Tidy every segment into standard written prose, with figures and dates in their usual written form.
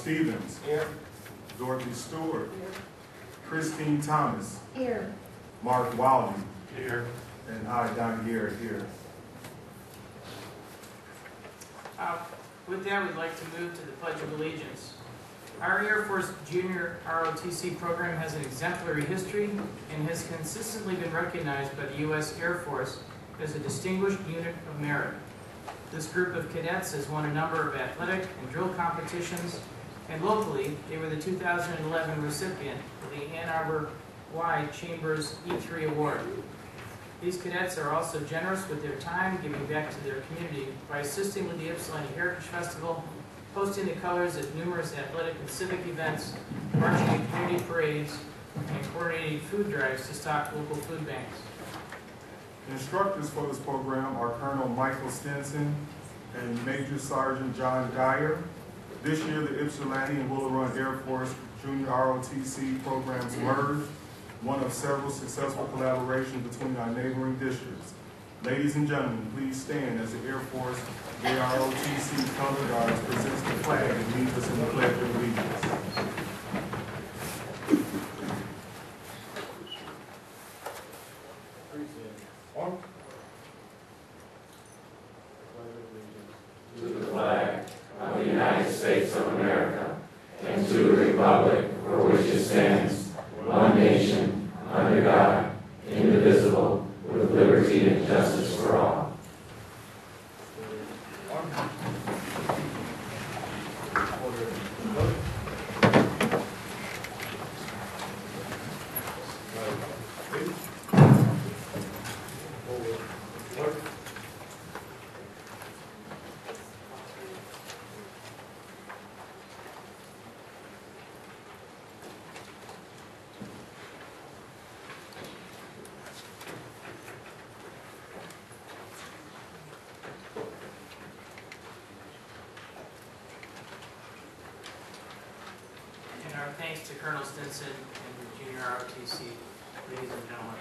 Stevens. Here. Dorothy Stewart. Here. Christine Thomas. Here. Mark Wildy. Here. And I, Don Garrett, here. With that, we'd like to move to the Pledge of Allegiance. Our Air Force Junior ROTC program has an exemplary history and has consistently been recognized by the U.S. Air Force as a distinguished unit of merit. This group of cadets has won a number of athletic and drill competitions, and locally, they were the 2011 recipient of the Ann Arbor-wide Chambers E3 Award. These cadets are also generous with their time, giving back to their community by assisting with the Ypsilanti Heritage Festival, posting the colors at numerous athletic and civic events, marching in community parades, and coordinating food drives to stock local food banks. Instructors for this program are Colonel Michael Stinson and Major Sergeant John Geyer. This year, the Ypsilanti and Willow Run Air Force Junior ROTC programs merged, one of several successful collaborations between our neighboring districts. Ladies and gentlemen, please stand as the Air Force JROTC Color Guards presents the flag and leads us in the Pledge of Allegiance. To the flag of the United States of America and to the republic for which it stands, one nation, under God, indivisible, with liberty and justice for all. Our thanks to Colonel Stinson and the Junior ROTC, ladies and gentlemen.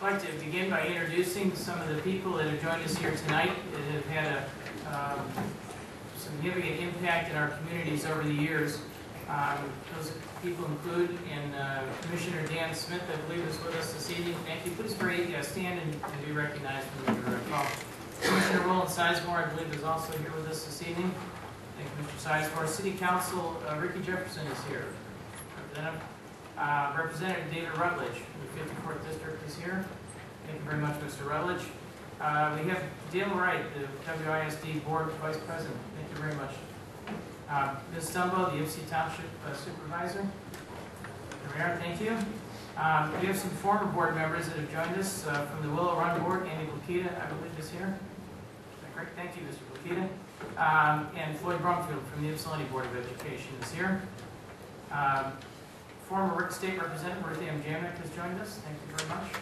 I'd like to begin by introducing some of the people that have joined us here tonight that have had a significant impact in our communities over the years. Those people include Commissioner Dan Smith, I believe, is with us this evening. Thank you. Please stand and be recognized from your call. Commissioner Roland Sizemore, I believe, is also here with us this evening. Thank you, Mr. Sizemore. City Council, Ricky Jefferson is here. Representative David Rutledge, the 54th District, is here. Thank you very much, Mr. Rutledge. We have Dale Wright, the WISD Board Vice President. Thank you very much. Ms. Stumbo, the Ypsi Township Supervisor. Here we are. Thank you. We have some former board members that have joined us from the Willow Run Board. Andy Blakita, I believe, is here. Great. Thank you, Mr. Blakita. And Floyd Brumfield from the Ypsilanti Board of Education is here. Former State Representative Ruthie M. Jamnick has joined us. Thank you very much.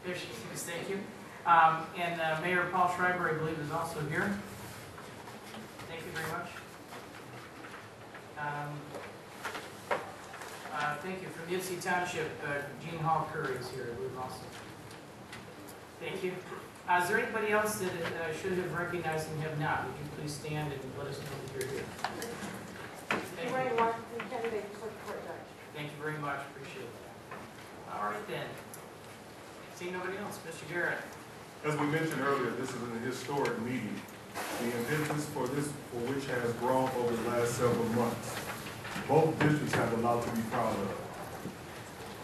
There she is. Thank you. And Mayor Paul Schreiber, I believe, is also here. Thank you very much. Thank you. From the Ypsi Township, Gene Hall Curry is here, I believe, also. Thank you. Is there anybody else that should have recognized and have not? Would you please stand and let us know that you're here? Thank you. Thank you very much. Appreciate that. All right, then. See nobody else. Mr. Garrett. As we mentioned earlier, this is an historic meeting. The impetus for which has grown over the last several months. Both districts have a lot to be proud of.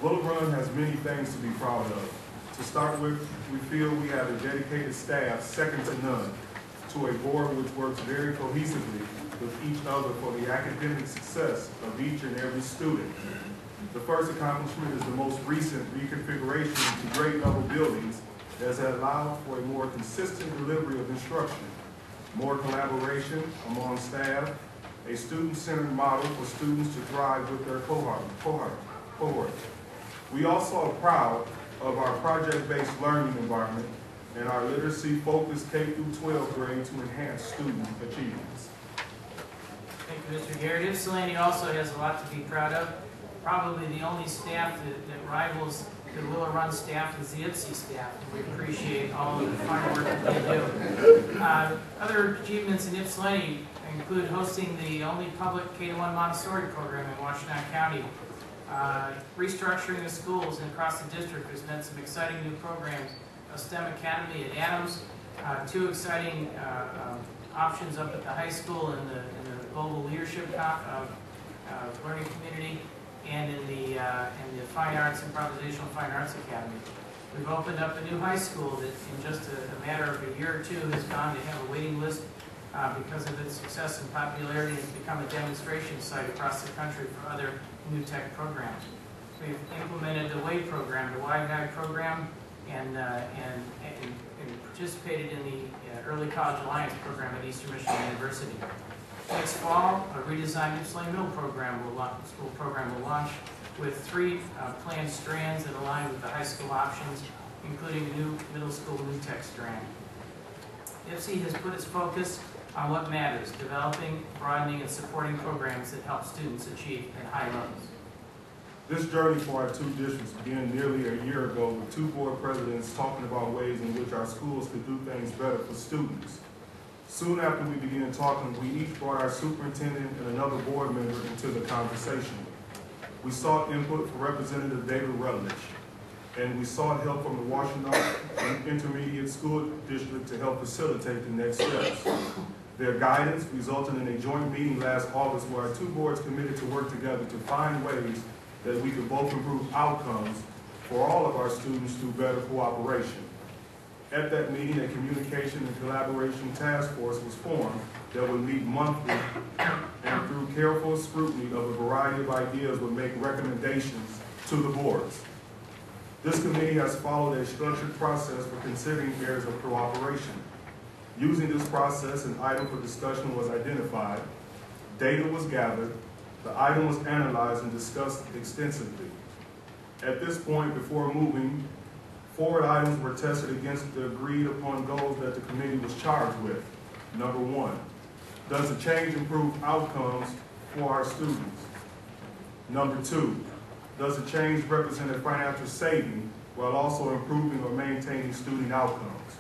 Willow Run has many things to be proud of. To start with, we feel we have a dedicated staff, second to none, to a board which works very cohesively with each other for the academic success of each and every student. The first accomplishment is the most recent reconfiguration to grade level buildings that has allowed for a more consistent delivery of instruction, more collaboration among staff, a student-centered model for students to thrive with their cohort. We also are proud of our project-based learning environment and our literacy-focused K-12 grade to enhance student achievements. Thank you, Mr. Garrett. Ypsilanti also has a lot to be proud of. Probably the only staff that rivals the Willow Run staff as the IPSE staff. We appreciate all of the fine work that they do. Other achievements in Ypsilanti include hosting the only public K-1 Montessori program in Washtenaw County. Restructuring the schools and across the district has meant some exciting new programs. A STEM Academy at Adams, two exciting options up at the high school in the Global Leadership Learning Community, and in the Fine Arts, Improvisational Fine Arts Academy. We've opened up a new high school that in just a matter of a year or two has gone to have a waiting list because of its success and popularity, and has become a demonstration site across the country for other new tech programs. We've implemented the WAY program, the Wide Guide program, and participated in the Early College Alliance program at Eastern Michigan University. Next fall, a redesigned Ypsilanti Middle School program will launch with 3 planned strands that align with the high school options, including a new middle school new tech strand. IPSE has put its focus on what matters, developing, broadening, and supporting programs that help students achieve at high levels. This journey for our 2 districts began nearly a year ago with 2 board presidents talking about ways in which our schools could do things better for students. Soon after we began talking, we each brought our superintendent and another board member into the conversation. We sought input from Representative David Rutledge, and we sought help from the Washtenaw Intermediate School District to help facilitate the next steps. Their guidance resulted in a joint meeting last August where our 2 boards committed to work together to find ways that we could both improve outcomes for all of our students through better cooperation. At that meeting, a communication and collaboration task force was formed that would meet monthly and through careful scrutiny of a variety of ideas would make recommendations to the boards. This committee has followed a structured process for considering areas of cooperation. Using this process, an item for discussion was identified, data was gathered, the item was analyzed and discussed extensively. At this point, before moving, forward items were tested against the agreed upon goals that the committee was charged with. Number 1, does the change improve outcomes for our students? Number 2, does the change represent a financial saving while also improving or maintaining student outcomes?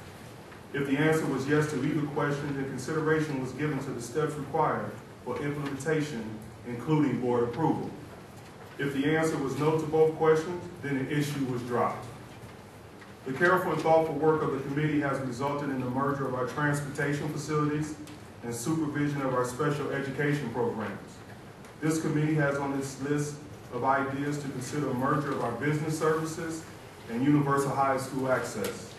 If the answer was yes to either question, then consideration was given to the steps required for implementation, including board approval. If the answer was no to both questions, then the issue was dropped. The careful and thoughtful work of the committee has resulted in the merger of our transportation facilities and supervision of our special education programs. This committee has on its list of ideas to consider a merger of our business services and universal high school access.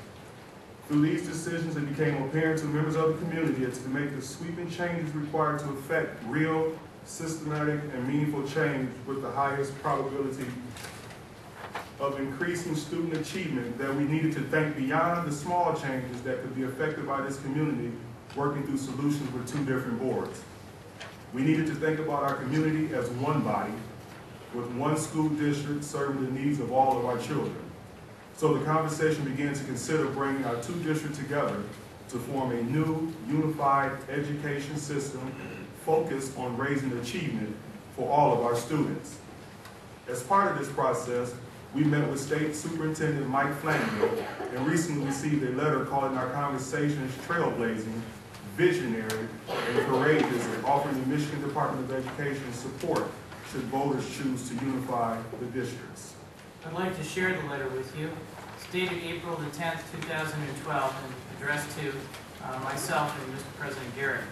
Through these decisions, it became apparent to members of the community that to make the sweeping changes required to effect real, systematic, and meaningful change with the highest probability of increasing student achievement, that we needed to think beyond the small changes that could be affected by this community working through solutions with 2 different boards. We needed to think about our community as one body, with one school district serving the needs of all of our children. So the conversation began to consider bringing our 2 districts together to form a new, unified education system focused on raising achievement for all of our students. As part of this process, we met with State Superintendent Mike Flanagan and recently received a letter calling our conversations trailblazing, visionary, and courageous, and offering the Michigan Department of Education support should voters choose to unify the districts. I'd like to share the letter with you. It's dated April the 10th, 2012, and addressed to myself and Mr. President Garrett.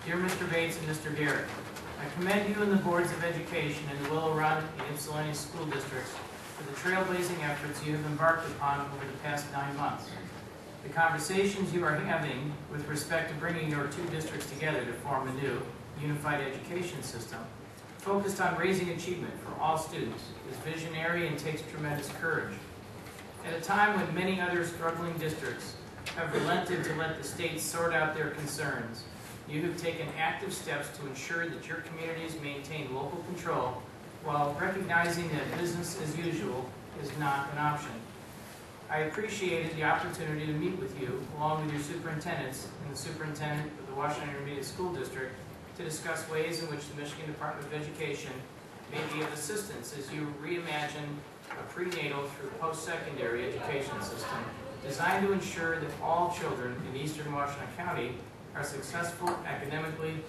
Dear Mr. Bates and Mr. Garrett, I commend you and the boards of education in the Willow Run and Ypsilanti school districts for the trailblazing efforts you have embarked upon over the past 9 months. The conversations you are having with respect to bringing your 2 districts together to form a new, unified education system focused on raising achievement for all students is visionary and takes tremendous courage. At a time when many other struggling districts have relented to let the state sort out their concerns, you have taken active steps to ensure that your communities maintain local control while recognizing that business as usual is not an option. I appreciated the opportunity to meet with you, along with your superintendents and the superintendent of the Washington Intermediate School District, to discuss ways in which the Michigan Department of Education may be of assistance as you reimagine a prenatal through post-secondary education system designed to ensure that all children in eastern Washington County are successful academically